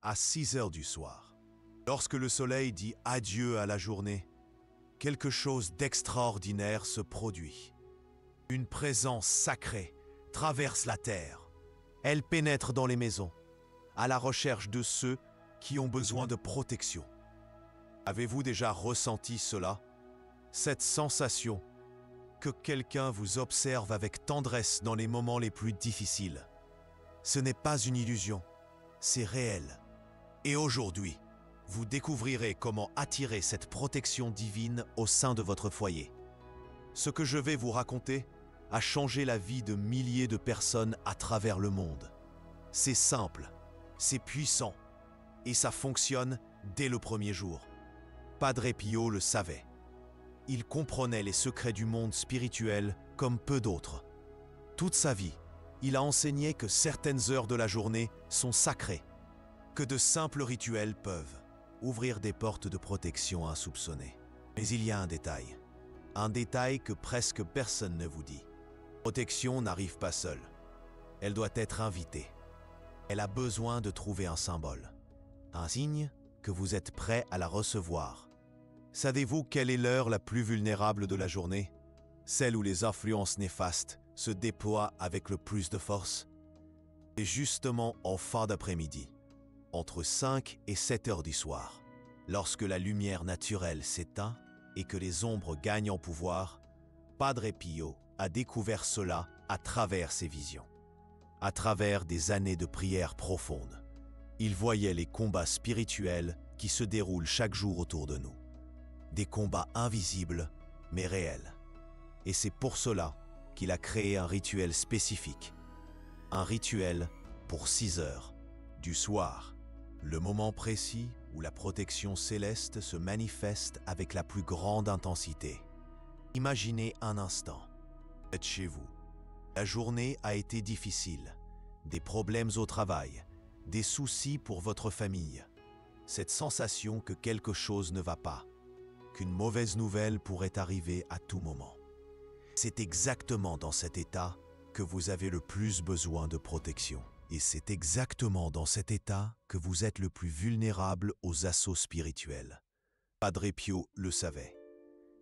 à 6 heures du soir. Lorsque le soleil dit adieu à la journée, quelque chose d'extraordinaire se produit. Une présence sacrée traverse la terre. Elle pénètre dans les maisons, à la recherche de ceux qui ont besoin de protection. Avez-vous déjà ressenti cela? Cette sensation que quelqu'un vous observe avec tendresse dans les moments les plus difficiles. Ce n'est pas une illusion, c'est réel. Et aujourd'hui, vous découvrirez comment attirer cette protection divine au sein de votre foyer. Ce que je vais vous raconter a changé la vie de milliers de personnes à travers le monde. C'est simple, c'est puissant, et ça fonctionne dès le premier jour. Padre Pio le savait. Il comprenait les secrets du monde spirituel comme peu d'autres. Toute sa vie, il a enseigné que certaines heures de la journée sont sacrées, que de simples rituels peuvent ouvrir des portes de protection insoupçonnées. Mais il y a un détail que presque personne ne vous dit. La protection n'arrive pas seule. Elle doit être invitée. Elle a besoin de trouver un symbole, un signe que vous êtes prêt à la recevoir. Savez-vous quelle est l'heure la plus vulnérable de la journée? Celle où les influences néfastes se déploient avec le plus de force? C'est justement en fin d'après-midi, entre 5 et 7 heures du soir, lorsque la lumière naturelle s'éteint et que les ombres gagnent en pouvoir. Padre Pio a découvert cela à travers ses visions. À travers des années de prière profonde, il voyait les combats spirituels qui se déroulent chaque jour autour de nous. Des combats invisibles, mais réels. Et c'est pour cela qu'il a créé un rituel spécifique. Un rituel pour 6 heures du soir. Le moment précis où la protection céleste se manifeste avec la plus grande intensité. Imaginez un instant. Vous êtes chez vous. La journée a été difficile. Des problèmes au travail. Des soucis pour votre famille. Cette sensation que quelque chose ne va pas. Qu'une mauvaise nouvelle pourrait arriver à tout moment. C'est exactement dans cet état que vous avez le plus besoin de protection. Et c'est exactement dans cet état que vous êtes le plus vulnérable aux assauts spirituels. Padre Pio le savait.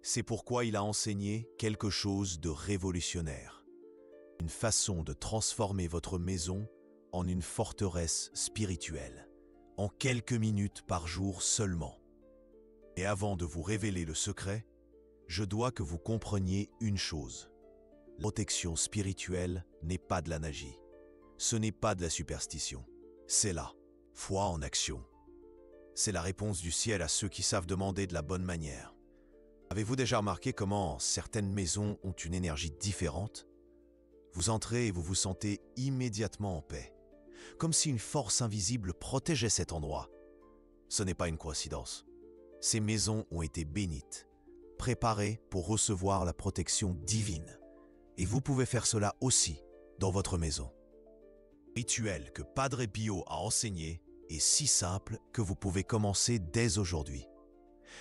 C'est pourquoi il a enseigné quelque chose de révolutionnaire. Une façon de transformer votre maison en une forteresse spirituelle, en quelques minutes par jour seulement. Et avant de vous révéler le secret, je dois que vous compreniez une chose. La protection spirituelle n'est pas de la magie. Ce n'est pas de la superstition. C'est la foi en action. C'est la réponse du ciel à ceux qui savent demander de la bonne manière. Avez-vous déjà remarqué comment certaines maisons ont une énergie différente? Vous entrez et vous vous sentez immédiatement en paix, comme si une force invisible protégeait cet endroit. Ce n'est pas une coïncidence. Ces maisons ont été bénites, préparées pour recevoir la protection divine. Et vous pouvez faire cela aussi dans votre maison. Le rituel que Padre Pio a enseigné est si simple que vous pouvez commencer dès aujourd'hui.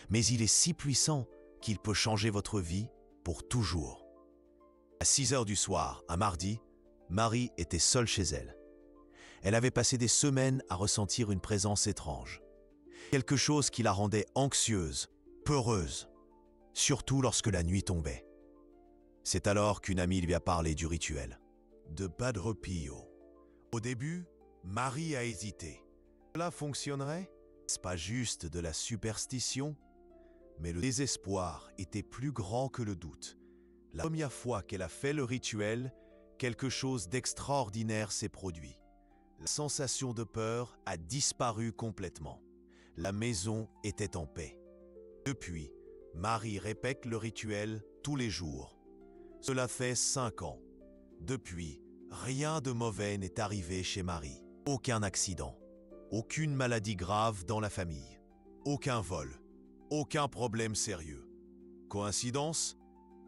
Mais il est si puissant qu'il peut changer votre vie pour toujours. À 6 heures du soir, un mardi, Marie était seule chez elle. Elle avait passé des semaines à ressentir une présence étrange. Quelque chose qui la rendait anxieuse, peureuse, surtout lorsque la nuit tombait. C'est alors qu'une amie lui a parlé du rituel de Padre Pio. Au début, Marie a hésité. Cela fonctionnerait? Ce n'est pas juste de la superstition, mais le désespoir était plus grand que le doute. La première fois qu'elle a fait le rituel, quelque chose d'extraordinaire s'est produit. La sensation de peur a disparu complètement. La maison était en paix. Depuis, Marie répète le rituel tous les jours. Cela fait 5 ans. Depuis, rien de mauvais n'est arrivé chez Marie. Aucun accident, aucune maladie grave dans la famille, aucun vol, aucun problème sérieux. Coïncidence?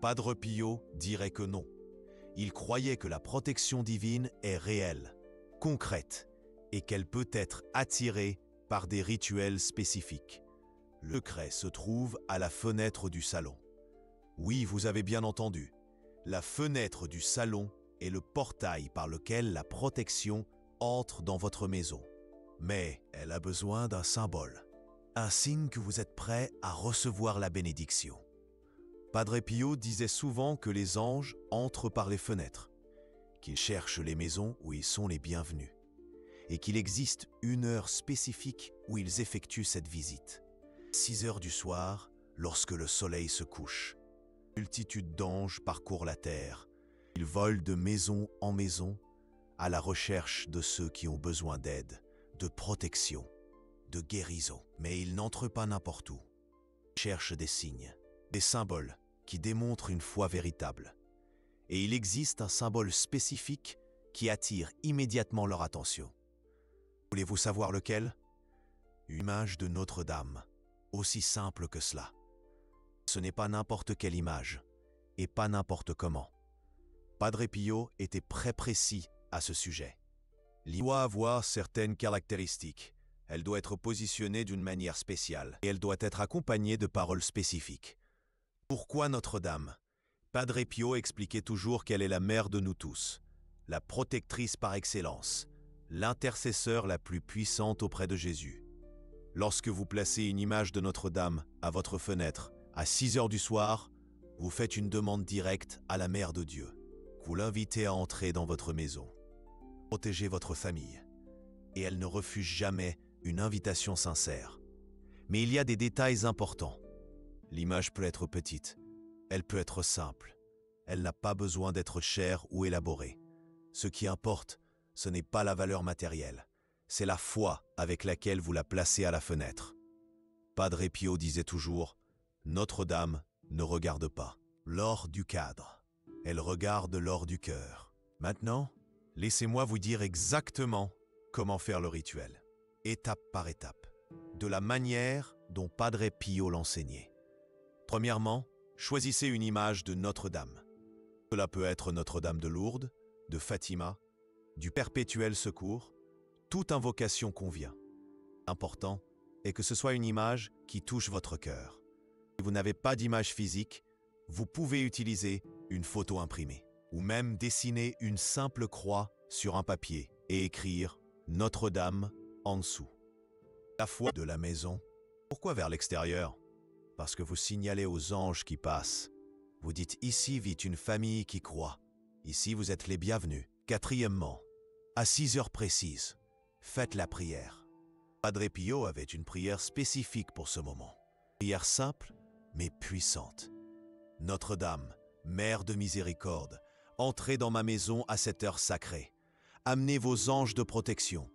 Padre Pio dirait que non. Il croyait que la protection divine est réelle, concrète, et qu'elle peut être attirée par des rituels spécifiques. Le secret se trouve à la fenêtre du salon. Oui, vous avez bien entendu. La fenêtre du salon est le portail par lequel la protection entre dans votre maison. Mais elle a besoin d'un symbole, un signe que vous êtes prêt à recevoir la bénédiction. Padre Pio disait souvent que les anges entrent par les fenêtres, qu'ils cherchent les maisons où ils sont les bienvenus, et qu'il existe une heure spécifique où ils effectuent cette visite. 6 heures du soir, lorsque le soleil se couche. Une multitude d'anges parcourent la terre. Ils volent de maison en maison à la recherche de ceux qui ont besoin d'aide, de protection, de guérison. Mais ils n'entrent pas n'importe où. Ils cherchent des signes, des symboles qui démontrent une foi véritable. Et il existe un symbole spécifique qui attire immédiatement leur attention. Voulez-vous savoir lequel? Une image de Notre-Dame, aussi simple que cela. Ce n'est pas n'importe quelle image, et pas n'importe comment. Padre Pio était très précis à ce sujet. Elle doit avoir certaines caractéristiques. Elle doit être positionnée d'une manière spéciale, et elle doit être accompagnée de paroles spécifiques. Pourquoi Notre-Dame? Padre Pio expliquait toujours qu'elle est la mère de nous tous, la protectrice par excellence, l'intercesseur la plus puissante auprès de Jésus. Lorsque vous placez une image de Notre-Dame à votre fenêtre, à 6 heures du soir, vous faites une demande directe à la Mère de Dieu. Vous l'invitez à entrer dans votre maison. Protégez votre famille. Et elle ne refuse jamais une invitation sincère. Mais il y a des détails importants. L'image peut être petite. Elle peut être simple. Elle n'a pas besoin d'être chère ou élaborée. Ce qui importe, ce n'est pas la valeur matérielle. C'est la foi avec laquelle vous la placez à la fenêtre. Padre Pio disait toujours, Notre-Dame ne regarde pas l'or du cadre. Elle regarde l'or du cœur. Maintenant, laissez-moi vous dire exactement comment faire le rituel, étape par étape, de la manière dont Padre Pio l'enseignait. Premièrement, choisissez une image de Notre-Dame. Cela peut être Notre-Dame de Lourdes, de Fatima, du Perpétuel Secours. Toute invocation convient. L'important est que ce soit une image qui touche votre cœur. Si vous n'avez pas d'image physique, vous pouvez utiliser une photo imprimée ou même dessiner une simple croix sur un papier et écrire Notre-Dame en dessous. La foi de la maison. Pourquoi vers l'extérieur? Parce que vous signalez aux anges qui passent. Vous dites ici vit une famille qui croit. Ici vous êtes les bienvenus. Quatrièmement, à 6 heures précises, faites la prière. Padre Pio avait une prière spécifique pour ce moment. Prière simple mais puissante. Notre-Dame, Mère de miséricorde, entrez dans ma maison à cette heure sacrée. Amenez vos anges de protection.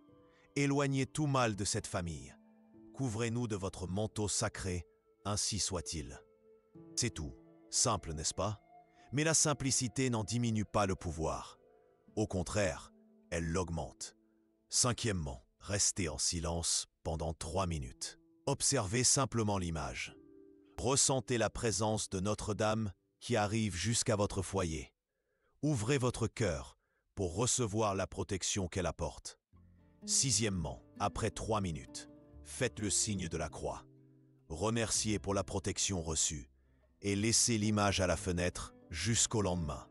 Éloignez tout mal de cette famille. Couvrez-nous de votre manteau sacré, ainsi soit-il. C'est tout. Simple, n'est-ce pas? Mais la simplicité n'en diminue pas le pouvoir. Au contraire, elle l'augmente. Cinquièmement, restez en silence pendant 3 minutes. Observez simplement l'image. Ressentez la présence de Notre-Dame qui arrive jusqu'à votre foyer. Ouvrez votre cœur pour recevoir la protection qu'elle apporte. Sixièmement, après 3 minutes, faites le signe de la croix. Remerciez pour la protection reçue et laissez l'image à la fenêtre jusqu'au lendemain.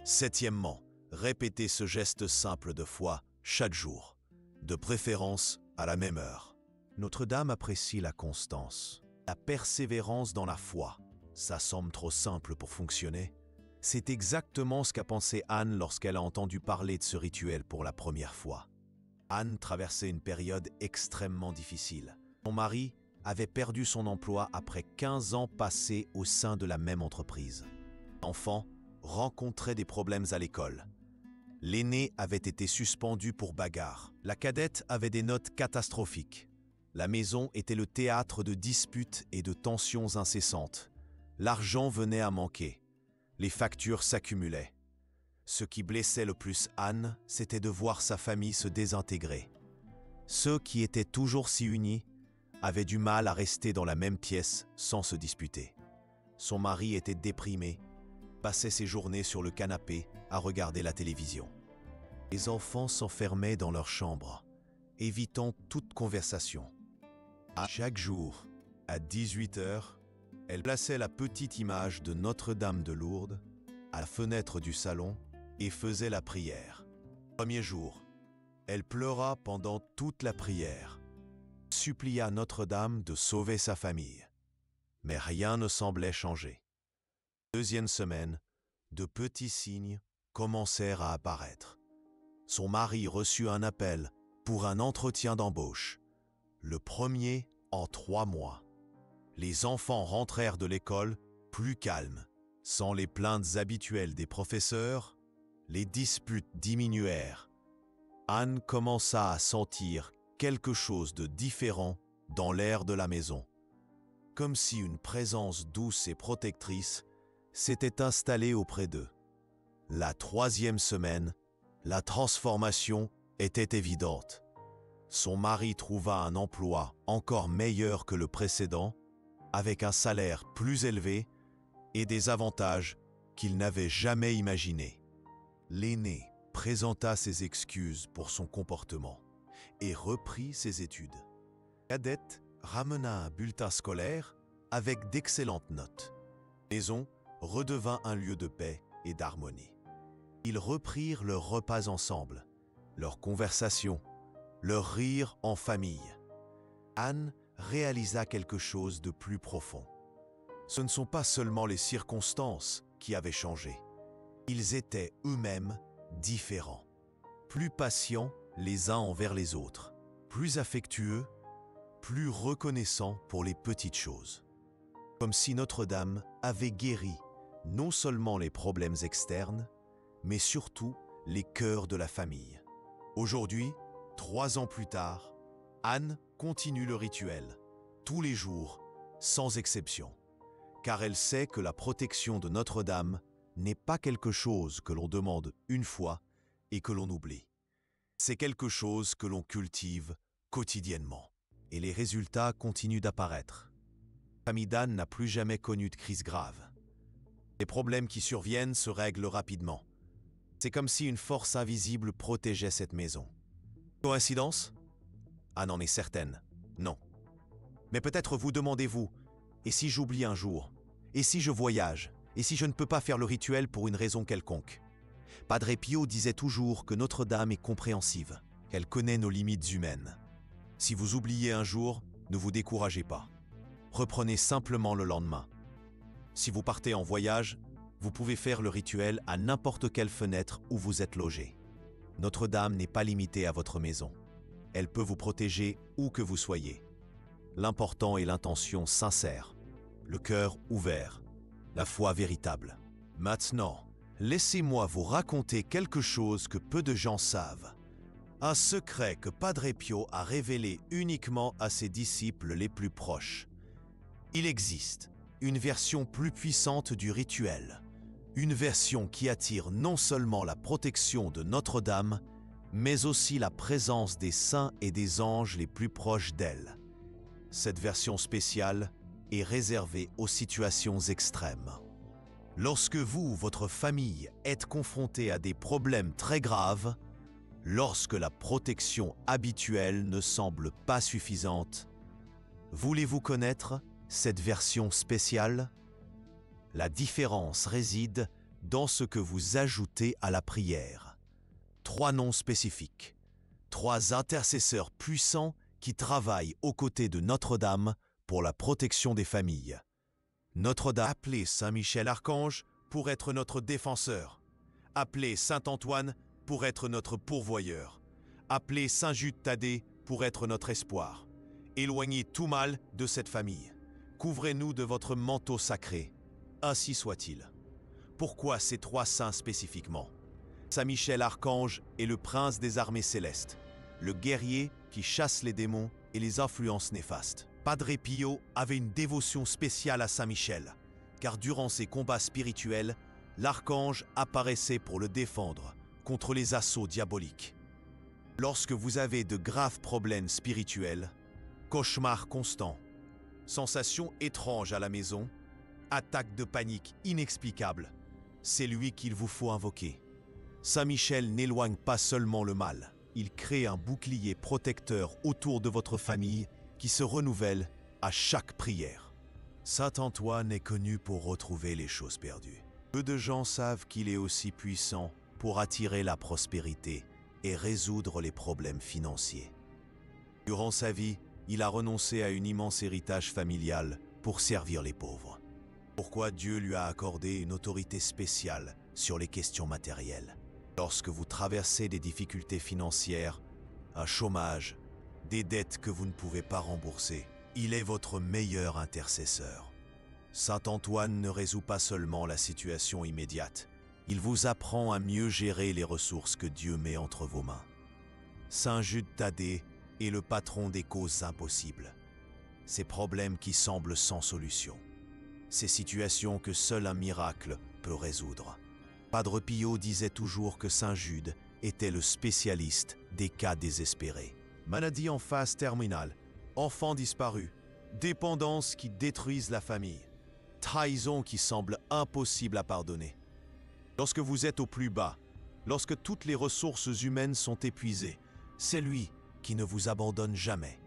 Septièmement, répétez ce geste simple de foi chaque jour, de préférence à la même heure. Notre-Dame apprécie la constance, la persévérance dans la foi. Ça semble trop simple pour fonctionner. C'est exactement ce qu'a pensé Anne lorsqu'elle a entendu parler de ce rituel pour la première fois. Anne traversait une période extrêmement difficile. Son mari avait perdu son emploi après 15 ans passés au sein de la même entreprise. L'enfant rencontrait des problèmes à l'école. L'aîné avait été suspendu pour bagarre. La cadette avait des notes catastrophiques. La maison était le théâtre de disputes et de tensions incessantes. L'argent venait à manquer. Les factures s'accumulaient. Ce qui blessait le plus Anne, c'était de voir sa famille se désintégrer. Ceux qui étaient toujours si unis avaient du mal à rester dans la même pièce sans se disputer. Son mari était déprimé, passait ses journées sur le canapé à regarder la télévision. Les enfants s'enfermaient dans leur chambre, évitant toute conversation. Chaque jour, à 18 h, elle plaçait la petite image de Notre-Dame de Lourdes à la fenêtre du salon et faisait la prière. Premier jour, Elle pleura pendant toute la prière, supplia Notre-Dame de sauver sa famille. Mais rien ne semblait changer. Deuxième semaine, de petits signes commencèrent à apparaître. Son mari reçut un appel pour un entretien d'embauche, le premier en 3 mois. Les enfants rentrèrent de l'école plus calmes, sans les plaintes habituelles des professeurs. Les disputes diminuèrent. Anne commença à sentir quelque chose de différent dans l'air de la maison, comme si une présence douce et protectrice s'était installée auprès d'eux. La 3e semaine, la transformation était évidente. Son mari trouva un emploi encore meilleur que le précédent, avec un salaire plus élevé et des avantages qu'il n'avait jamais imaginés. L'aîné présenta ses excuses pour son comportement et reprit ses études. Cadette ramena un bulletin scolaire avec d'excellentes notes. La maison redevint un lieu de paix et d'harmonie. Ils reprirent leurs repas ensemble, leurs conversations, leurs rires en famille. Anne réalisa quelque chose de plus profond. Ce ne sont pas seulement les circonstances qui avaient changé. Ils étaient eux-mêmes différents, plus patients les uns envers les autres, plus affectueux, plus reconnaissants pour les petites choses. Comme si Notre-Dame avait guéri non seulement les problèmes externes, mais surtout les cœurs de la famille. Aujourd'hui, 3 ans plus tard, Anne continue le rituel, tous les jours, sans exception, car elle sait que la protection de Notre-Dame n'est pas quelque chose que l'on demande une fois et que l'on oublie. C'est quelque chose que l'on cultive quotidiennement, et les résultats continuent d'apparaître. La famille d'Anne n'a plus jamais connu de crise grave. Les problèmes qui surviennent se règlent rapidement. C'est comme si une force invisible protégeait cette maison. Coïncidence? Anne en est certaine. Non. Mais peut-être vous demandez-vous, et si j'oublie un jour? Et si je voyage? Et si je ne peux pas faire le rituel pour une raison quelconque? Padre Pio disait toujours que Notre-Dame est compréhensive, qu'elle connaît nos limites humaines. Si vous oubliez un jour, ne vous découragez pas. Reprenez simplement le lendemain. Si vous partez en voyage, vous pouvez faire le rituel à n'importe quelle fenêtre où vous êtes logé. Notre-Dame n'est pas limitée à votre maison. Elle peut vous protéger où que vous soyez. L'important est l'intention sincère, le cœur ouvert, la foi véritable. Maintenant, laissez-moi vous raconter quelque chose que peu de gens savent. Un secret que Padre Pio a révélé uniquement à ses disciples les plus proches. Il existe une version plus puissante du rituel, une version qui attire non seulement la protection de Notre-Dame, mais aussi la présence des saints et des anges les plus proches d'elle. Cette version spéciale est réservée aux situations extrêmes. Lorsque vous ou votre famille êtes confrontés à des problèmes très graves, lorsque la protection habituelle ne semble pas suffisante, voulez-vous connaître cette version spéciale? La différence réside dans ce que vous ajoutez à la prière. 3 noms spécifiques, 3 intercesseurs puissants qui travaillent aux côtés de Notre-Dame pour la protection des familles. Notre-Dame, appelez Saint Michel Archange pour être notre défenseur. Appelez Saint Antoine pour être notre pourvoyeur. Appelez Saint Jude Thaddée pour être notre espoir. Éloignez tout mal de cette famille. Couvrez-nous de votre manteau sacré. Ainsi soit-il. Pourquoi ces 3 saints spécifiquement? Saint Michel Archange est le prince des armées célestes, le guerrier qui chasse les démons et les influences néfastes. Padre Pio avait une dévotion spéciale à Saint Michel, car durant ses combats spirituels, l'archange apparaissait pour le défendre contre les assauts diaboliques. Lorsque vous avez de graves problèmes spirituels, cauchemars constants, sensations étranges à la maison, attaques de panique inexplicables, c'est lui qu'il vous faut invoquer. Saint Michel n'éloigne pas seulement le mal, il crée un bouclier protecteur autour de votre famille qui se renouvelle à chaque prière. Saint Antoine est connu pour retrouver les choses perdues. Peu de gens savent qu'il est aussi puissant pour attirer la prospérité et résoudre les problèmes financiers. Durant sa vie, il a renoncé à un immense héritage familial pour servir les pauvres. Pourquoi Dieu lui a accordé une autorité spéciale sur les questions matérielles? Lorsque vous traversez des difficultés financières, un chômage, des dettes que vous ne pouvez pas rembourser, il est votre meilleur intercesseur. Saint Antoine ne résout pas seulement la situation immédiate, il vous apprend à mieux gérer les ressources que Dieu met entre vos mains. Saint Jude Thaddée est le patron des causes impossibles, ces problèmes qui semblent sans solution, ces situations que seul un miracle peut résoudre. Padre Pio disait toujours que Saint Jude était le spécialiste des cas désespérés. Maladie en phase terminale, enfants disparus, dépendance qui détruisent la famille, trahison qui semble impossible à pardonner. Lorsque vous êtes au plus bas, lorsque toutes les ressources humaines sont épuisées, c'est lui qui ne vous abandonne jamais.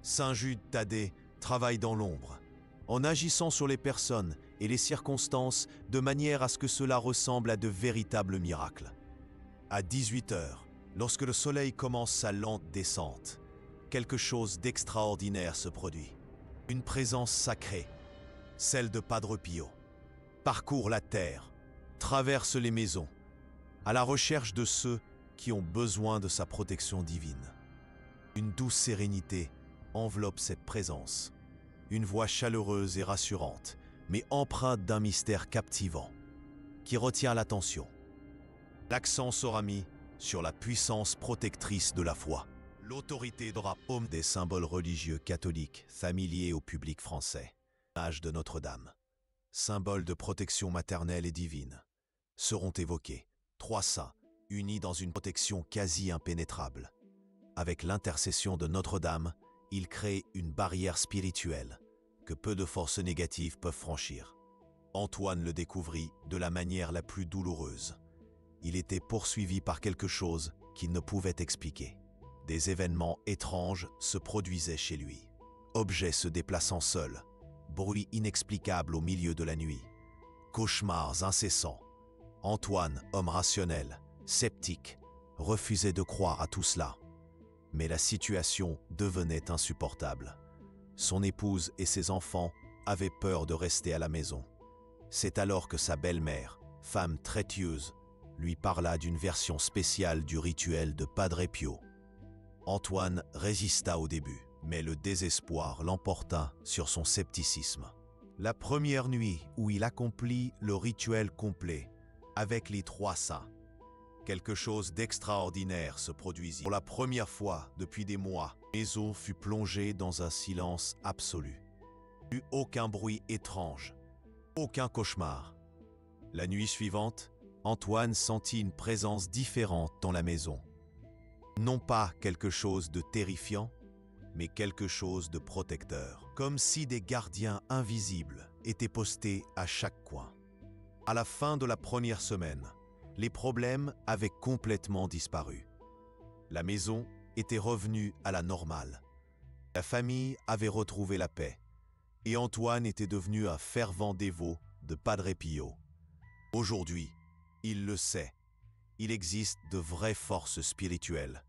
Saint Jude Thaddée travaille dans l'ombre, en agissant sur les personnes et les circonstances de manière à ce que cela ressemble à de véritables miracles. À 18 h, lorsque le soleil commence sa lente descente, quelque chose d'extraordinaire se produit. Une présence sacrée, celle de Padre Pio, parcourt la terre, traverse les maisons, à la recherche de ceux qui ont besoin de sa protection divine. Une douce sérénité enveloppe cette présence, une voix chaleureuse et rassurante, mais empreinte d'un mystère captivant, qui retient l'attention. L'accent sera mis sur la puissance protectrice de la foi. L'autorité de homme des symboles religieux catholiques familiers au public français. L'image de Notre-Dame, symbole de protection maternelle et divine, seront évoqués. 3 saints, unis dans une protection quasi impénétrable. Avec l'intercession de Notre-Dame, ils créent une barrière spirituelle que peu de forces négatives peuvent franchir. Antoine le découvrit de la manière la plus douloureuse. Il était poursuivi par quelque chose qu'il ne pouvait expliquer. Des événements étranges se produisaient chez lui. Objets se déplaçant seuls, bruit inexplicable au milieu de la nuit, cauchemars incessants. Antoine, homme rationnel, sceptique, refusait de croire à tout cela. Mais la situation devenait insupportable. Son épouse et ses enfants avaient peur de rester à la maison. C'est alors que sa belle-mère, femme très pieuse, lui parla d'une version spéciale du rituel de Padre Pio. Antoine résista au début, mais le désespoir l'emporta sur son scepticisme. La première nuit où il accomplit le rituel complet, avec les 3 saints, quelque chose d'extraordinaire se produisit. Pour la première fois depuis des mois, la maison fut plongée dans un silence absolu. Il n'y eut aucun bruit étrange, aucun cauchemar. La nuit suivante, Antoine sentit une présence différente dans la maison. Non pas quelque chose de terrifiant, mais quelque chose de protecteur. Comme si des gardiens invisibles étaient postés à chaque coin. À la fin de la première semaine, les problèmes avaient complètement disparu. La maison était revenue à la normale. La famille avait retrouvé la paix. Et Antoine était devenu un fervent dévot de Padre Pio. Aujourd'hui, il le sait, il existe de vraies forces spirituelles,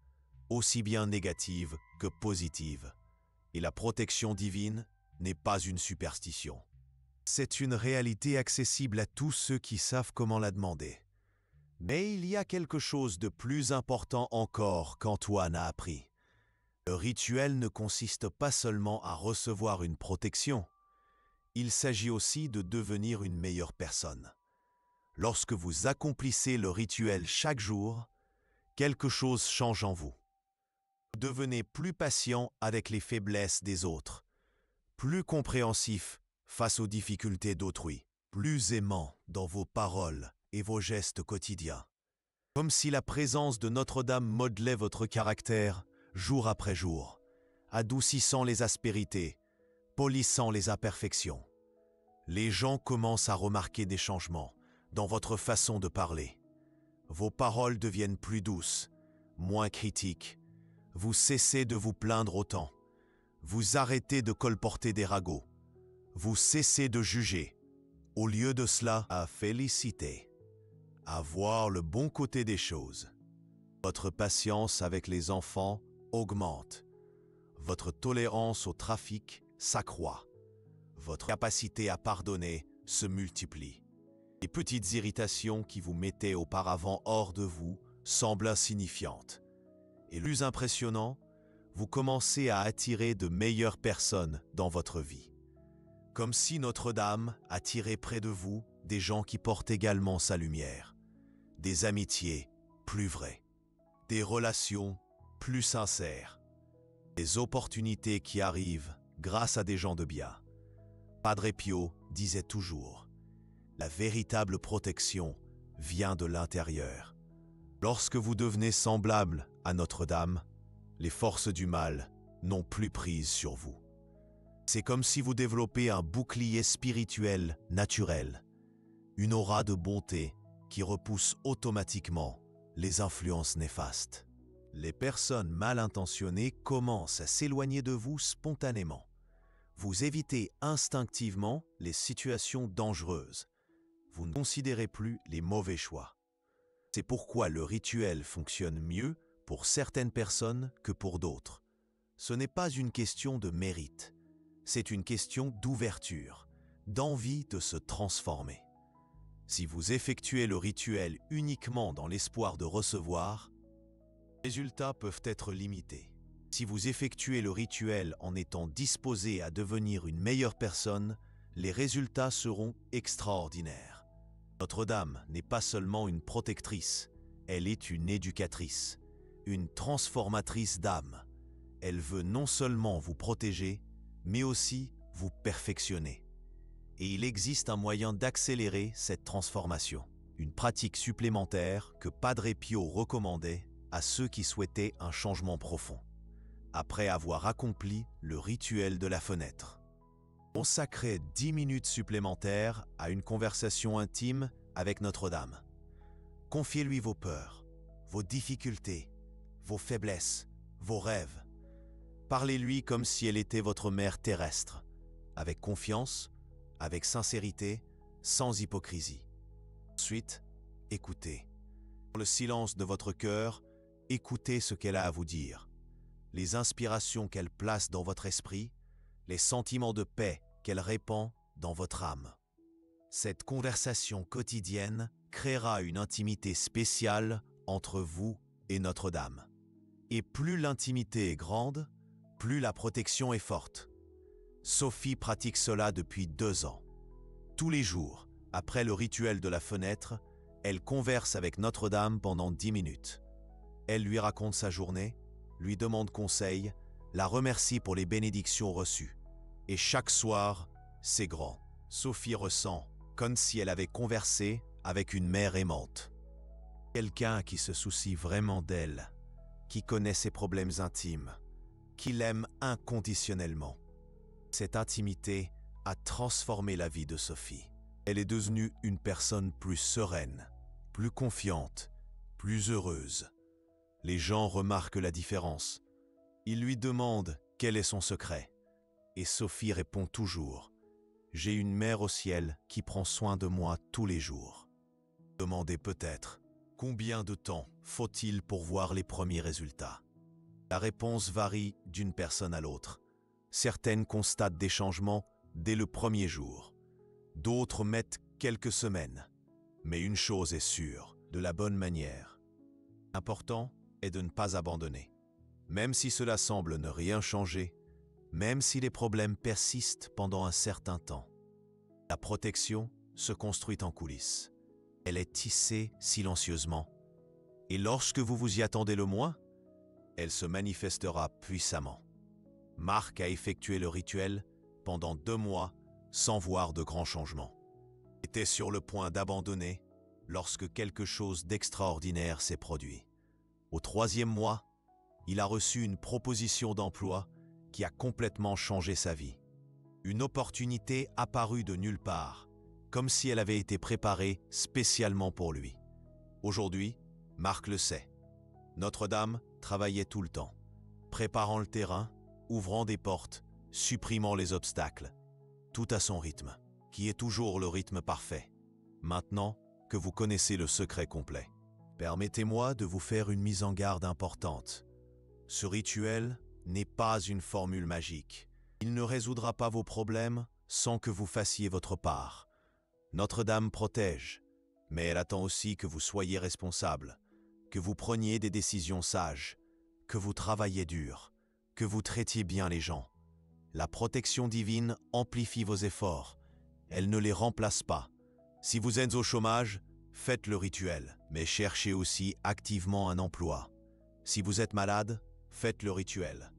aussi bien négatives que positives. Et la protection divine n'est pas une superstition. C'est une réalité accessible à tous ceux qui savent comment la demander. Mais il y a quelque chose de plus important encore qu'Antoine a appris. Le rituel ne consiste pas seulement à recevoir une protection, il s'agit aussi de devenir une meilleure personne. Lorsque vous accomplissez le rituel chaque jour, quelque chose change en vous. Vous devenez plus patient avec les faiblesses des autres, plus compréhensif face aux difficultés d'autrui, plus aimant dans vos paroles et vos gestes quotidiens. Comme si la présence de Notre-Dame modelait votre caractère jour après jour, adoucissant les aspérités, polissant les imperfections. Les gens commencent à remarquer des changements dans votre façon de parler. Vos paroles deviennent plus douces, moins critiques. Vous cessez de vous plaindre autant. Vous arrêtez de colporter des ragots. Vous cessez de juger. Au lieu de cela, à féliciter, à voir le bon côté des choses. Votre patience avec les enfants augmente. Votre tolérance au trafic s'accroît. Votre capacité à pardonner se multiplie. Les petites irritations qui vous mettaient auparavant hors de vous semblent insignifiantes. Et le plus impressionnant, vous commencez à attirer de meilleures personnes dans votre vie. Comme si Notre-Dame attirait près de vous des gens qui portent également sa lumière. Des amitiés plus vraies. Des relations plus sincères. Des opportunités qui arrivent grâce à des gens de bien. Padre Pio disait toujours, la véritable protection vient de l'intérieur. Lorsque vous devenez semblable à Notre-Dame, les forces du mal n'ont plus prise sur vous. C'est comme si vous développez un bouclier spirituel naturel, une aura de bonté qui repousse automatiquement les influences néfastes. Les personnes mal intentionnées commencent à s'éloigner de vous spontanément. Vous évitez instinctivement les situations dangereuses. Vous ne considérez plus les mauvais choix. C'est pourquoi le rituel fonctionne mieux pour certaines personnes que pour d'autres. Ce n'est pas une question de mérite, c'est une question d'ouverture, d'envie de se transformer. Si vous effectuez le rituel uniquement dans l'espoir de recevoir, les résultats peuvent être limités. Si vous effectuez le rituel en étant disposé à devenir une meilleure personne, les résultats seront extraordinaires. Notre-Dame n'est pas seulement une protectrice, elle est une éducatrice, une transformatrice d'âme. Elle veut non seulement vous protéger, mais aussi vous perfectionner. Et il existe un moyen d'accélérer cette transformation, une pratique supplémentaire que Padre Pio recommandait à ceux qui souhaitaient un changement profond. Après avoir accompli le rituel de la fenêtre, consacrez 10 minutes supplémentaires à une conversation intime avec Notre-Dame. Confiez-lui vos peurs, vos difficultés, vos faiblesses, vos rêves. Parlez-lui comme si elle était votre mère terrestre, avec confiance, avec sincérité, sans hypocrisie. Ensuite, écoutez. Dans le silence de votre cœur, écoutez ce qu'elle a à vous dire. Les inspirations qu'elle place dans votre esprit, les sentiments de paix qu'elle répand dans votre âme. Cette conversation quotidienne créera une intimité spéciale entre vous et Notre-Dame. Et plus l'intimité est grande, plus la protection est forte. Sophie pratique cela depuis 2 ans. Tous les jours, après le rituel de la fenêtre, elle converse avec Notre-Dame pendant 10 minutes. Elle lui raconte sa journée, lui demande conseil, la remercie pour les bénédictions reçues. Et chaque soir, c'est grand. Sophie ressent comme si elle avait conversé avec une mère aimante. Quelqu'un qui se soucie vraiment d'elle, qui connaît ses problèmes intimes, qui l'aime inconditionnellement. Cette intimité a transformé la vie de Sophie. Elle est devenue une personne plus sereine, plus confiante, plus heureuse. Les gens remarquent la différence. Ils lui demandent quel est son secret. Et Sophie répond toujours « J'ai une mère au ciel qui prend soin de moi tous les jours ». Demandez peut-être combien de temps faut-il pour voir les premiers résultats. La réponse varie d'une personne à l'autre. Certaines constatent des changements dès le premier jour. D'autres mettent quelques semaines. Mais une chose est sûre, de la bonne manière. L'important est de ne pas abandonner. Même si cela semble ne rien changer, même si les problèmes persistent pendant un certain temps. La protection se construit en coulisses. Elle est tissée silencieusement. Et lorsque vous vous y attendez le moins, elle se manifestera puissamment. Marc a effectué le rituel pendant 2 mois sans voir de grands changements. Il était sur le point d'abandonner lorsque quelque chose d'extraordinaire s'est produit. Au 3e mois, il a reçu une proposition d'emploi qui a complètement changé sa vie. Une opportunité apparue de nulle part, comme si elle avait été préparée spécialement pour lui. Aujourd'hui, Marc le sait. Notre-Dame travaillait tout le temps, préparant le terrain, ouvrant des portes, supprimant les obstacles, tout à son rythme, qui est toujours le rythme parfait, maintenant que vous connaissez le secret complet. Permettez-moi de vous faire une mise en garde importante. Ce rituel n'est pas une formule magique. Il ne résoudra pas vos problèmes sans que vous fassiez votre part. Notre-Dame protège, mais elle attend aussi que vous soyez responsable, que vous preniez des décisions sages, que vous travailliez dur, que vous traitiez bien les gens. La protection divine amplifie vos efforts. Elle ne les remplace pas. Si vous êtes au chômage, faites le rituel, mais cherchez aussi activement un emploi. Si vous êtes malade, faites le rituel,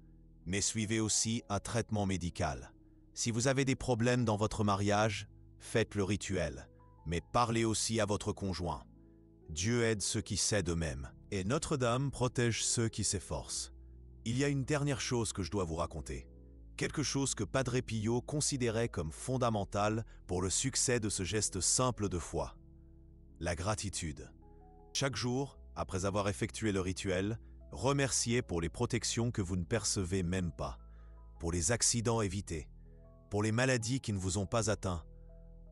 mais suivez aussi un traitement médical. Si vous avez des problèmes dans votre mariage, faites le rituel, mais parlez aussi à votre conjoint. Dieu aide ceux qui s'aident eux-mêmes, et Notre-Dame protège ceux qui s'efforcent. Il y a une dernière chose que je dois vous raconter. Quelque chose que Padre Pio considérait comme fondamental pour le succès de ce geste simple de foi. La gratitude. Chaque jour, après avoir effectué le rituel, remerciez pour les protections que vous ne percevez même pas, pour les accidents évités, pour les maladies qui ne vous ont pas atteints,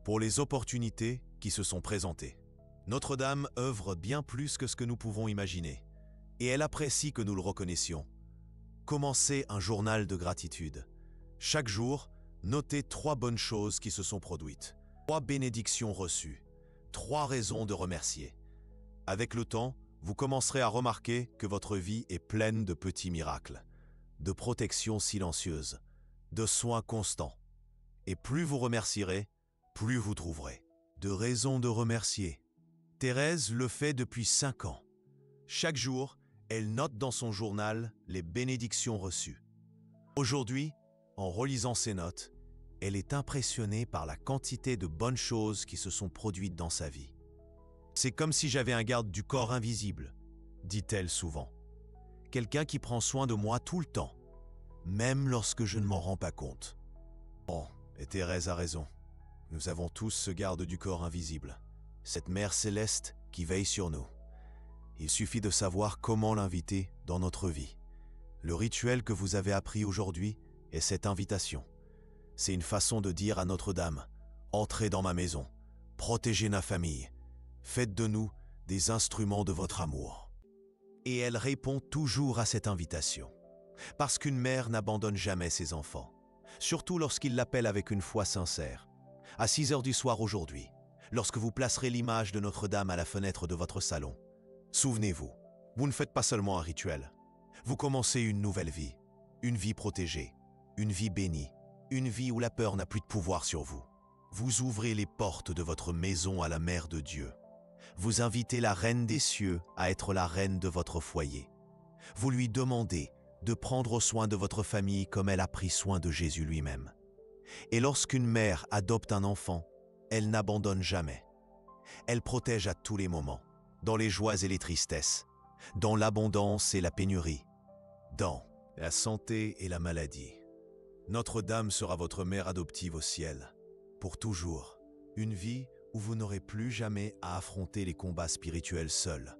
pour les opportunités qui se sont présentées. Notre-Dame œuvre bien plus que ce que nous pouvons imaginer, et elle apprécie que nous le reconnaissions. Commencez un journal de gratitude. Chaque jour, notez 3 bonnes choses qui se sont produites, 3 bénédictions reçues, 3 raisons de remercier. Avec le temps, vous commencerez à remarquer que votre vie est pleine de petits miracles, de protections silencieuses, de soins constants. Et plus vous remercierez, plus vous trouverez de raisons de remercier. Thérèse le fait depuis 5 ans. Chaque jour, elle note dans son journal les bénédictions reçues. Aujourd'hui, en relisant ses notes, elle est impressionnée par la quantité de bonnes choses qui se sont produites dans sa vie. C'est comme si j'avais un garde du corps invisible, dit-elle souvent. Quelqu'un qui prend soin de moi tout le temps, même lorsque je ne m'en rends pas compte. Bon, et Thérèse a raison. Nous avons tous ce garde du corps invisible, cette mère céleste qui veille sur nous. Il suffit de savoir comment l'inviter dans notre vie. Le rituel que vous avez appris aujourd'hui est cette invitation. C'est une façon de dire à Notre-Dame, « Entrez dans ma maison, protégez ma famille, faites de nous des instruments de votre amour. » Et elle répond toujours à cette invitation, parce qu'une mère n'abandonne jamais ses enfants, surtout lorsqu'ils l'appellent avec une foi sincère. À 6 heures du soir aujourd'hui, lorsque vous placerez l'image de Notre-Dame à la fenêtre de votre salon, souvenez-vous, vous ne faites pas seulement un rituel, vous commencez une nouvelle vie, une vie protégée, une vie bénie, une vie où la peur n'a plus de pouvoir sur vous. Vous ouvrez les portes de votre maison à la Mère de Dieu. Vous invitez la Reine des cieux à être la reine de votre foyer. Vous lui demandez de prendre soin de votre famille comme elle a pris soin de Jésus lui-même. Et lorsqu'une mère adopte un enfant, elle n'abandonne jamais. Elle protège à tous les moments, dans les joies et les tristesses, dans l'abondance et la pénurie, dans la santé et la maladie. Notre-Dame sera votre mère adoptive au ciel, pour toujours, une vie où vous n'aurez plus jamais à affronter les combats spirituels seuls,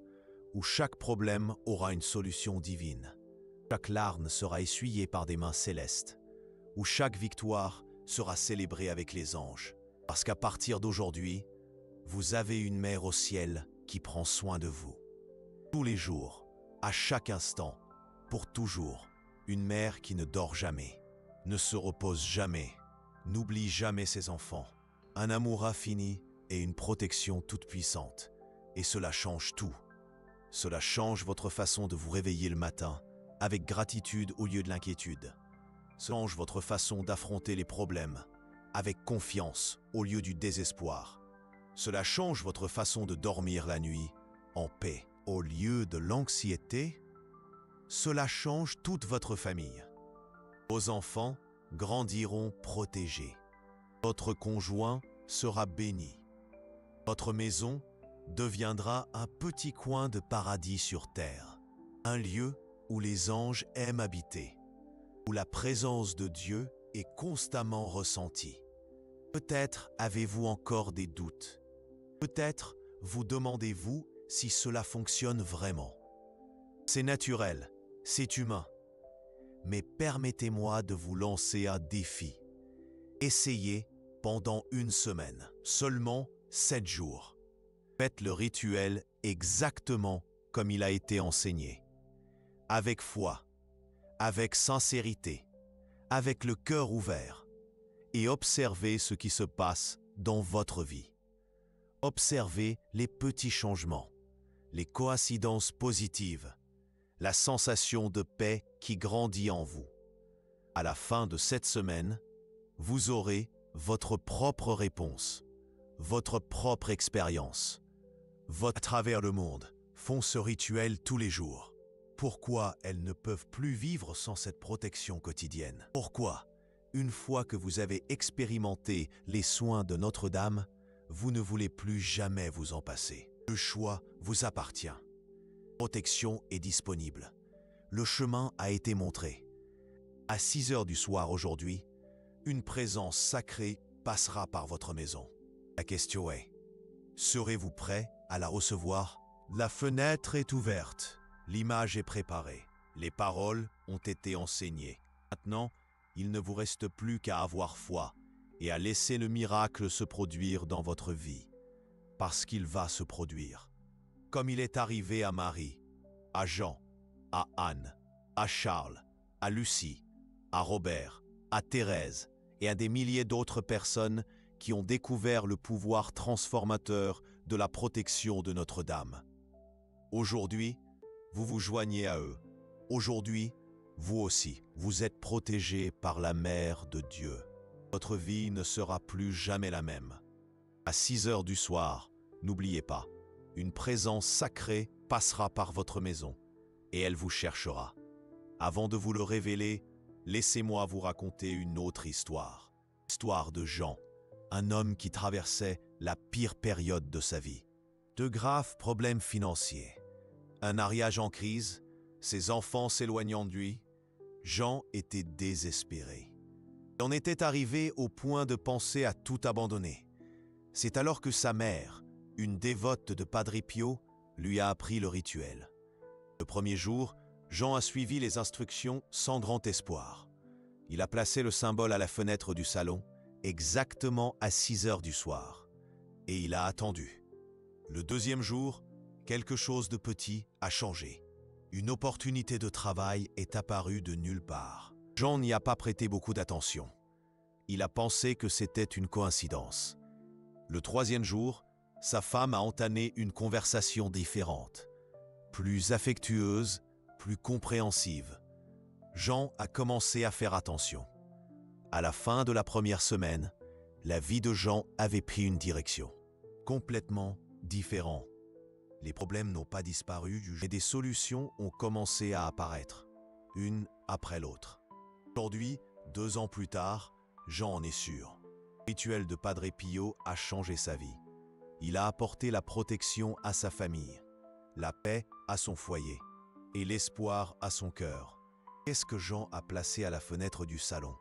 où chaque problème aura une solution divine, chaque larme sera essuyée par des mains célestes, où chaque victoire sera célébrée avec les anges, parce qu'à partir d'aujourd'hui, vous avez une mère au ciel qui prend soin de vous. Tous les jours, à chaque instant, pour toujours, une mère qui ne dort jamais, ne se repose jamais, n'oublie jamais ses enfants, un amour infini et une protection toute puissante. Et cela change tout. Cela change votre façon de vous réveiller le matin, avec gratitude au lieu de l'inquiétude. Cela change votre façon d'affronter les problèmes, avec confiance au lieu du désespoir. Cela change votre façon de dormir la nuit, en paix, au lieu de l'anxiété. Cela change toute votre famille. Vos enfants grandiront protégés. Votre conjoint sera béni. Votre maison deviendra un petit coin de paradis sur terre, un lieu où les anges aiment habiter, où la présence de Dieu est constamment ressentie. Peut-être avez-vous encore des doutes. Peut-être vous demandez-vous si cela fonctionne vraiment. C'est naturel, c'est humain. Mais permettez-moi de vous lancer un défi. Essayez pendant 1 semaine, seulement 7 jours. Faites le rituel exactement comme il a été enseigné. Avec foi, avec sincérité, avec le cœur ouvert, et observez ce qui se passe dans votre vie. Observez les petits changements, les coïncidences positives, la sensation de paix qui grandit en vous. À la fin de cette semaine, vous aurez votre propre réponse, votre propre expérience. À travers le monde, font ce rituel tous les jours. Pourquoi elles ne peuvent plus vivre sans cette protection quotidienne? Pourquoi, une fois que vous avez expérimenté les soins de Notre-Dame, vous ne voulez plus jamais vous en passer? Le choix vous appartient. La protection est disponible. Le chemin a été montré. À 6 heures du soir aujourd'hui, une présence sacrée passera par votre maison. La question est, serez-vous prêt à la recevoir? La fenêtre est ouverte, l'image est préparée, les paroles ont été enseignées. Maintenant, il ne vous reste plus qu'à avoir foi et à laisser le miracle se produire dans votre vie. Parce qu'il va se produire. Comme il est arrivé à Marie, à Jean, à Anne, à Charles, à Lucie, à Robert, à Thérèse et à des milliers d'autres personnes qui ont découvert le pouvoir transformateur de la protection de Notre-Dame. Aujourd'hui, vous vous joignez à eux. Aujourd'hui, vous aussi, vous êtes protégés par la mère de Dieu. Votre vie ne sera plus jamais la même. À 6 heures du soir, n'oubliez pas, une présence sacrée passera par votre maison et elle vous cherchera. Avant de vous le révéler, laissez-moi vous raconter une autre histoire. L'histoire de Jean, un homme qui traversait la pire période de sa vie. De graves problèmes financiers, un mariage en crise, ses enfants s'éloignant de lui. Jean était désespéré. Il en était arrivé au point de penser à tout abandonner. C'est alors que sa mère, une dévote de Padre Pio, lui a appris le rituel. Le premier jour, Jean a suivi les instructions sans grand espoir. Il a placé le symbole à la fenêtre du salon, exactement à 6 heures du soir. Et il a attendu. Le deuxième jour, quelque chose de petit a changé. Une opportunité de travail est apparue de nulle part. Jean n'y a pas prêté beaucoup d'attention. Il a pensé que c'était une coïncidence. Le troisième jour, sa femme a entamé une conversation différente, plus affectueuse, plus compréhensive. Jean a commencé à faire attention. À la fin de la première semaine, la vie de Jean avait pris une direction complètement différente. Les problèmes n'ont pas disparu et des solutions ont commencé à apparaître, une après l'autre. Aujourd'hui, 2 ans plus tard, Jean en est sûr. Le rituel de Padre Pio a changé sa vie. Il a apporté la protection à sa famille, la paix à son foyer et l'espoir à son cœur. Qu'est-ce que Jean a placé à la fenêtre du salon?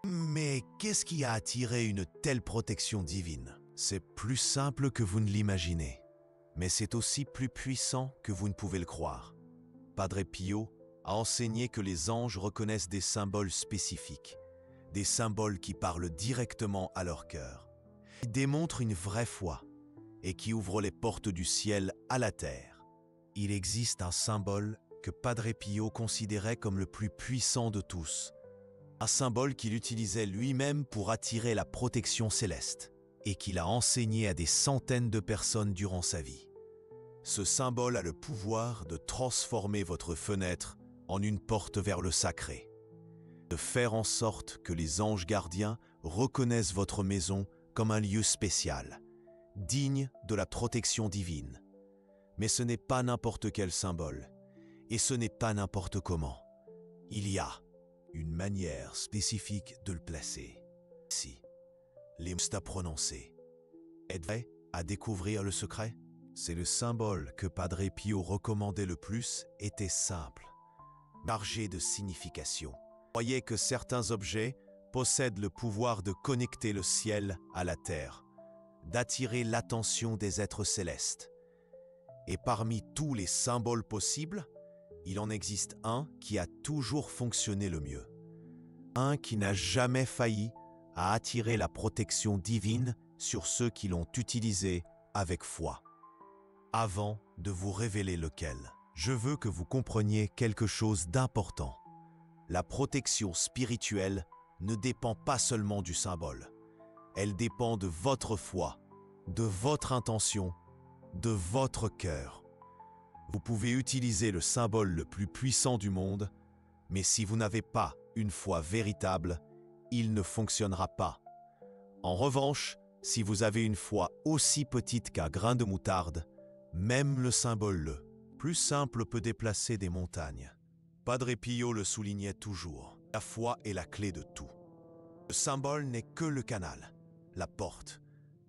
Mais qu'est-ce qui a attiré une telle protection divine? C'est plus simple que vous ne l'imaginez, mais c'est aussi plus puissant que vous ne pouvez le croire. Padre Pio a enseigné que les anges reconnaissent des symboles spécifiques, des symboles qui parlent directement à leur cœur, qui démontrent une vraie foi et qui ouvrent les portes du ciel à la terre. Il existe un symbole que Padre Pio considérait comme le plus puissant de tous, un symbole qu'il utilisait lui-même pour attirer la protection céleste et qu'il a enseigné à des centaines de personnes durant sa vie. Ce symbole a le pouvoir de transformer votre fenêtre en une porte vers le sacré, de faire en sorte que les anges gardiens reconnaissent votre maison comme un lieu spécial, digne de la protection divine. Mais ce n'est pas n'importe quel symbole, et ce n'est pas n'importe comment. Il y a une manière spécifique de le placer. Ici, les mots à prononcer. Êtes-vous prêt à découvrir le secret? C'est le symbole que Padre Pio recommandait le plus était simple, chargé de signification. Croyez que certains objets possèdent le pouvoir de connecter le ciel à la terre, d'attirer l'attention des êtres célestes. Et parmi tous les symboles possibles, il en existe un qui a toujours fonctionné le mieux. Un qui n'a jamais failli à attirer la protection divine sur ceux qui l'ont utilisé avec foi. Avant de vous révéler lequel, je veux que vous compreniez quelque chose d'important. La protection spirituelle ne dépend pas seulement du symbole. Elle dépend de votre foi, de votre intention, de votre cœur. Vous pouvez utiliser le symbole le plus puissant du monde, mais si vous n'avez pas une foi véritable, il ne fonctionnera pas. En revanche, si vous avez une foi aussi petite qu'un grain de moutarde, même le symbole le plus simple peut déplacer des montagnes. Padre Pio le soulignait toujours, la foi est la clé de tout. Le symbole n'est que le canal, la porte,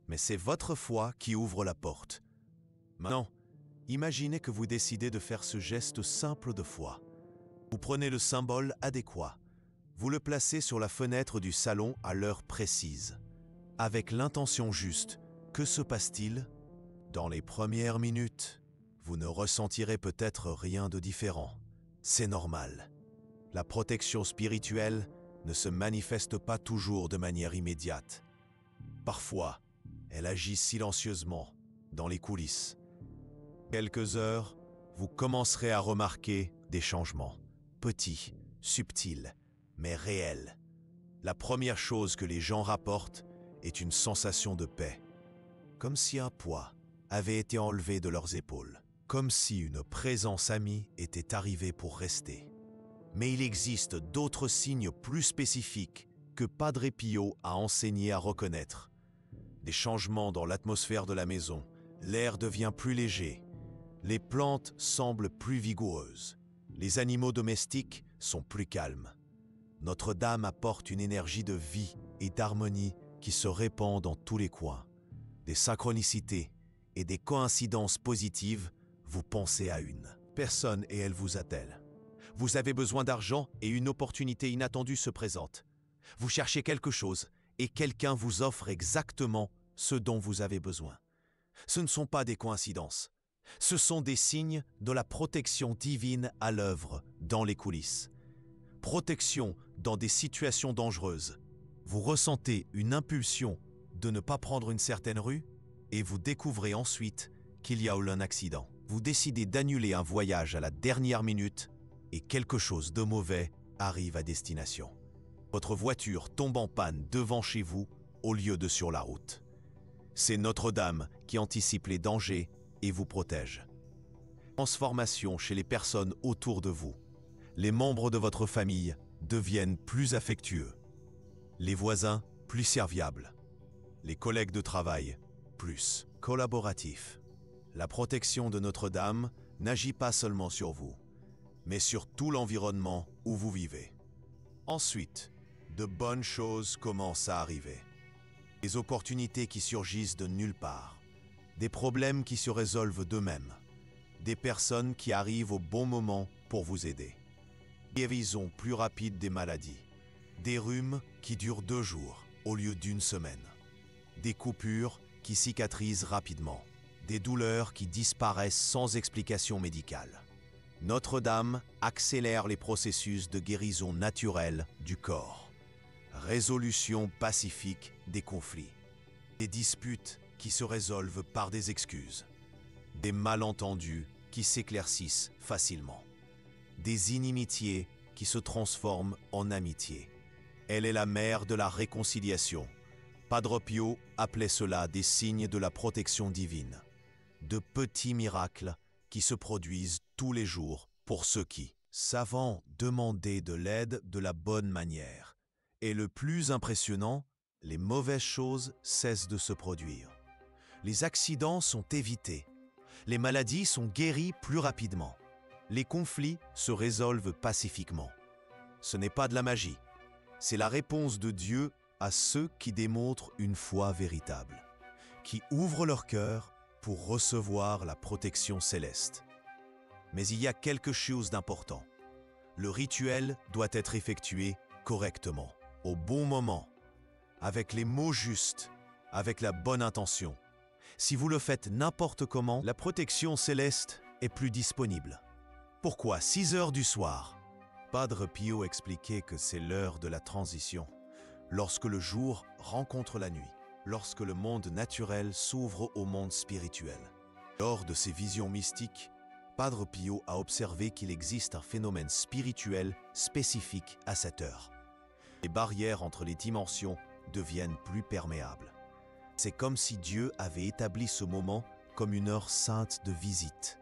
mais c'est votre foi qui ouvre la porte. Maintenant, imaginez que vous décidez de faire ce geste simple de foi. Vous prenez le symbole adéquat, vous le placez sur la fenêtre du salon à l'heure précise. Avec l'intention juste, que se passe-t-il? Dans les premières minutes, vous ne ressentirez peut-être rien de différent. C'est normal. La protection spirituelle ne se manifeste pas toujours de manière immédiate. Parfois, elle agit silencieusement, dans les coulisses. Quelques heures, vous commencerez à remarquer des changements, petits, subtils, mais réels. La première chose que les gens rapportent est une sensation de paix, comme si un poids avait été enlevé de leurs épaules, comme si une présence amie était arrivée pour rester. Mais il existe d'autres signes plus spécifiques que Padre Pio a enseigné à reconnaître. Des changements dans l'atmosphère de la maison, l'air devient plus léger, les plantes semblent plus vigoureuses, les animaux domestiques sont plus calmes. Notre-Dame apporte une énergie de vie et d'harmonie qui se répand dans tous les coins. Des synchronicités et des coïncidences positives, vous pensez à une personne et elle vous attelle. Vous avez besoin d'argent et une opportunité inattendue se présente. Vous cherchez quelque chose et quelqu'un vous offre exactement ce dont vous avez besoin. Ce ne sont pas des coïncidences. Ce sont des signes de la protection divine à l'œuvre dans les coulisses. Protection dans des situations dangereuses. Vous ressentez une impulsion de ne pas prendre une certaine rue et vous découvrez ensuite qu'il y a eu un accident. Vous décidez d'annuler un voyage à la dernière minute et quelque chose de mauvais arrive à destination. Votre voiture tombe en panne devant chez vous au lieu de sur la route. C'est Notre-Dame qui anticipe les dangers et vous protège. Transformation chez les personnes autour de vous. Les membres de votre famille deviennent plus affectueux. Les voisins, plus serviables. Les collègues de travail, plus collaboratifs. La protection de Notre-Dame n'agit pas seulement sur vous, mais sur tout l'environnement où vous vivez. Ensuite, de bonnes choses commencent à arriver. Des opportunités qui surgissent de nulle part. Des problèmes qui se résolvent d'eux-mêmes. Des personnes qui arrivent au bon moment pour vous aider. Guérison plus rapide des maladies. Des rhumes qui durent 2 jours au lieu d'1 semaine. Des coupures qui cicatrisent rapidement. Des douleurs qui disparaissent sans explication médicale. Notre-Dame accélère les processus de guérison naturelle du corps. Résolution pacifique des conflits. Des disputes qui se résolvent par des excuses. Des malentendus qui s'éclaircissent facilement. Des inimitiés qui se transforment en amitié. Elle est la mère de la réconciliation. Padre Pio appelait cela des signes de la protection divine. De petits miracles qui se produisent tous les jours pour ceux qui, savant demander de l'aide de la bonne manière. Et le plus impressionnant, les mauvaises choses cessent de se produire. Les accidents sont évités. Les maladies sont guéries plus rapidement. Les conflits se résolvent pacifiquement. Ce n'est pas de la magie. C'est la réponse de Dieu à ceux qui démontrent une foi véritable, qui ouvrent leur cœur pour recevoir la protection céleste. Mais il y a quelque chose d'important. Le rituel doit être effectué correctement, au bon moment, avec les mots justes, avec la bonne intention. Si vous le faites n'importe comment, la protection céleste est plus disponible. Pourquoi 6 heures du soir? Padre Pio expliquait que c'est l'heure de la transition, lorsque le jour rencontre la nuit, lorsque le monde naturel s'ouvre au monde spirituel. Lors de ses visions mystiques, Padre Pio a observé qu'il existe un phénomène spirituel spécifique à cette heure. Les barrières entre les dimensions deviennent plus perméables. C'est comme si Dieu avait établi ce moment comme une heure sainte de visite.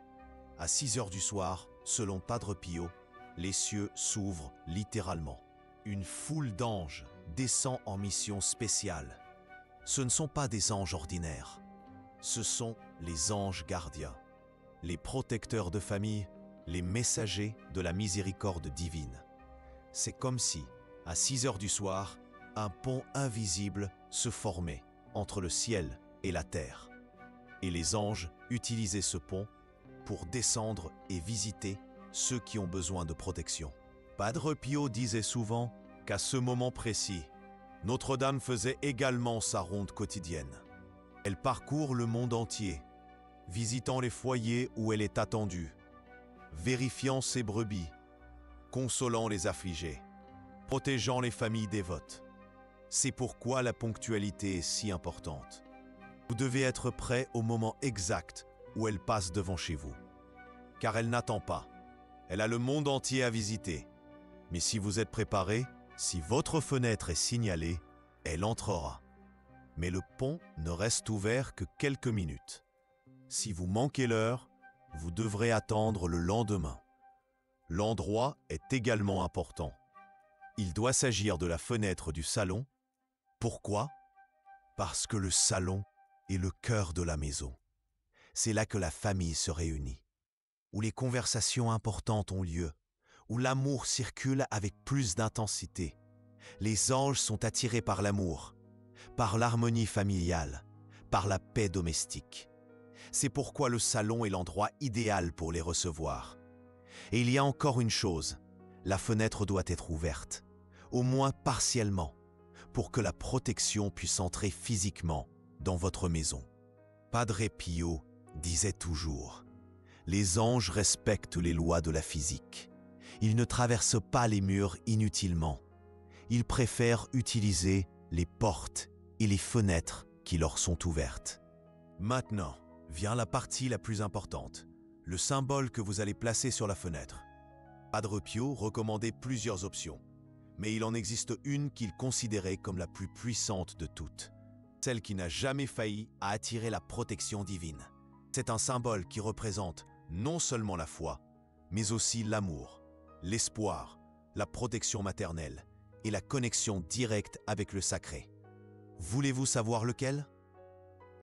À 6 heures du soir, selon Padre Pio, les cieux s'ouvrent littéralement. Une foule d'anges descend en mission spéciale. Ce ne sont pas des anges ordinaires. Ce sont les anges gardiens, les protecteurs de famille, les messagers de la miséricorde divine. C'est comme si, à 6 heures du soir, un pont invisible se formait entre le ciel et la terre. Et les anges utilisaient ce pont pour descendre et visiter ceux qui ont besoin de protection. Padre Pio disait souvent qu'à ce moment précis, Notre-Dame faisait également sa ronde quotidienne. Elle parcourt le monde entier, visitant les foyers où elle est attendue, vérifiant ses brebis, consolant les affligés, protégeant les familles dévotes. C'est pourquoi la ponctualité est si importante. Vous devez être prêt au moment exact où elle passe devant chez vous. Car elle n'attend pas. Elle a le monde entier à visiter. Mais si vous êtes préparé, si votre fenêtre est signalée, elle entrera. Mais le pont ne reste ouvert que quelques minutes. Si vous manquez l'heure, vous devrez attendre le lendemain. L'endroit est également important. Il doit s'agir de la fenêtre du salon. Pourquoi? Parce que le salon est le cœur de la maison. C'est là que la famille se réunit, où les conversations importantes ont lieu, où l'amour circule avec plus d'intensité. Les anges sont attirés par l'amour, par l'harmonie familiale, par la paix domestique. C'est pourquoi le salon est l'endroit idéal pour les recevoir. Et il y a encore une chose, la fenêtre doit être ouverte, au moins partiellement, pour que la protection puisse entrer physiquement dans votre maison. Padre Pio disait toujours, les anges respectent les lois de la physique. Ils ne traversent pas les murs inutilement. Ils préfèrent utiliser les portes et les fenêtres qui leur sont ouvertes. Maintenant, vient la partie la plus importante, le symbole que vous allez placer sur la fenêtre. Padre Pio recommandait plusieurs options, mais il en existe une qu'il considérait comme la plus puissante de toutes, celle qui n'a jamais failli à attirer la protection divine. C'est un symbole qui représente non seulement la foi, mais aussi l'amour, l'espoir, la protection maternelle et la connexion directe avec le sacré. Voulez-vous savoir lequel ?